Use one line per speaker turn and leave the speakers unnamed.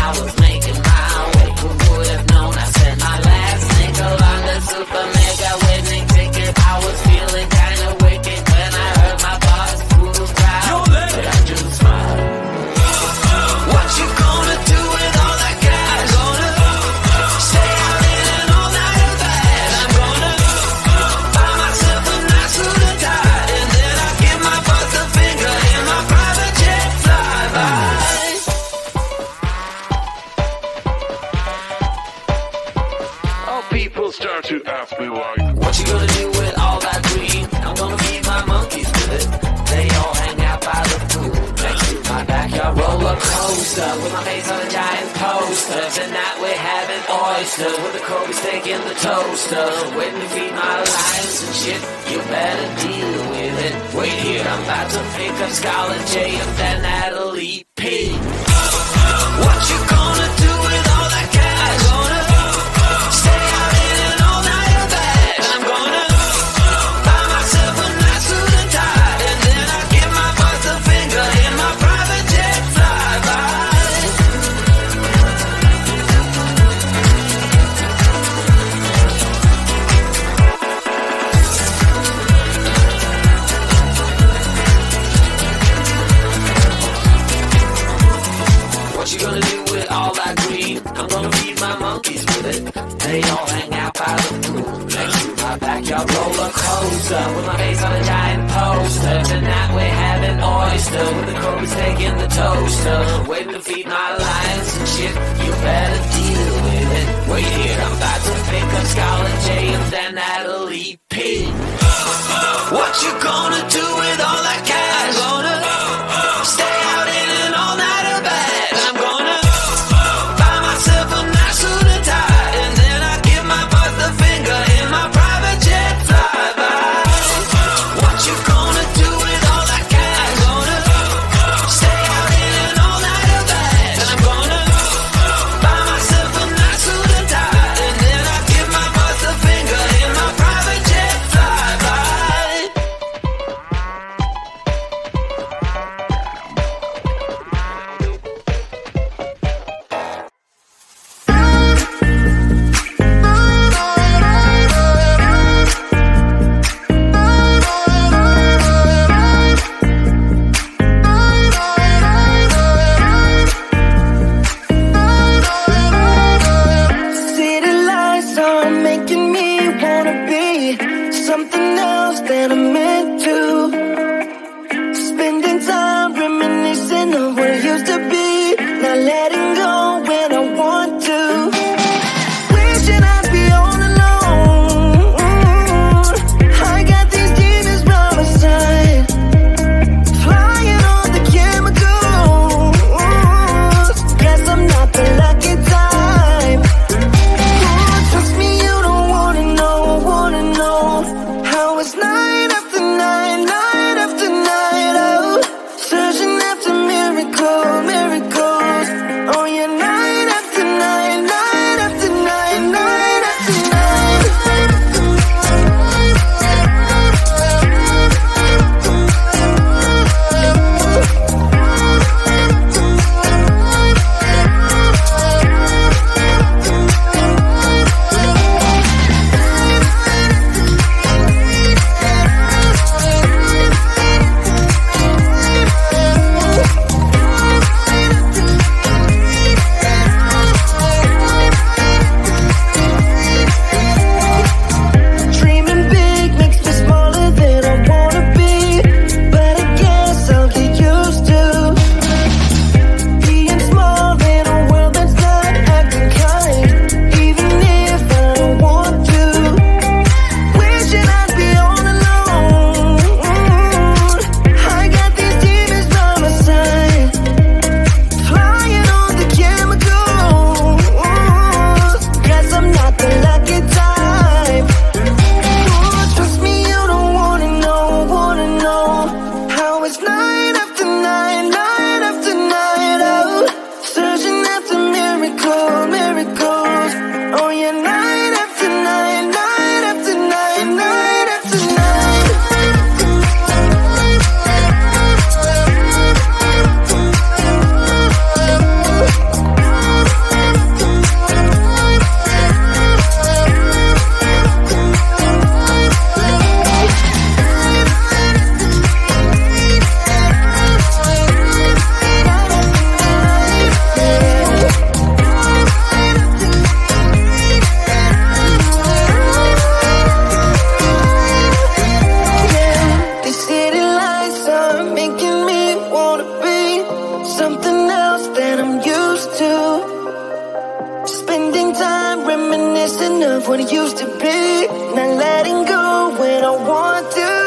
I was making my way. Who would have known I spent my last nickel on the super mega winning ticket? I was feeling kinda wicked when I heard my boss fools cry, but I just smiled. What you gonna do with all that cash? Gonna stay out in an all-nighter bag. I'm gonna buy myself a nice suit and tie, and then I give my boss a finger in my private jet flyby.
How people start to ask me why.
What you gonna do with all that green? I'm gonna feed my monkeys with it. They all hang out by the pool next to my backyard roller coaster, with my face on a giant poster. Tonight we're having oysters with the Kobe steak in the toaster. Waiting to feed my lions and shit. You better deal with it. Wait here, I'm about to pick up Scarlett J and then Natalie P. What you gonna do with all that cash? Gonna stay out in an all-nighter bag. I'm gonna buy myself a nice suit and tie, and then I give my boss a finger in my private jet flyby. What you gonna do with all that green? I'm gonna feed my monkeys with it. They all hang out by the pool next to my backyard roller coaster, with my face on a giant poster. Tonight we're having oyster with the Kobe steak in the toaster. Waiting to feed my lions and shit. You better deal with it. Wait here, I'm about to pick up Scarlett J and then Natalie P. What you gonna do with all that cash? Gonna stay out in an all-nighter bag. I'm gonna buy myself a nice suit and tie, and then I give my boss the finger in my private jet flyby. What you gonna do with all that cash? Gonna stay out in an all-nighter bag. I'm gonna buy myself a nice suit and tie, and then I give my boss the finger in my private jet flyby. to. Spending time reminiscing of what it used to be. Not letting go when I want to.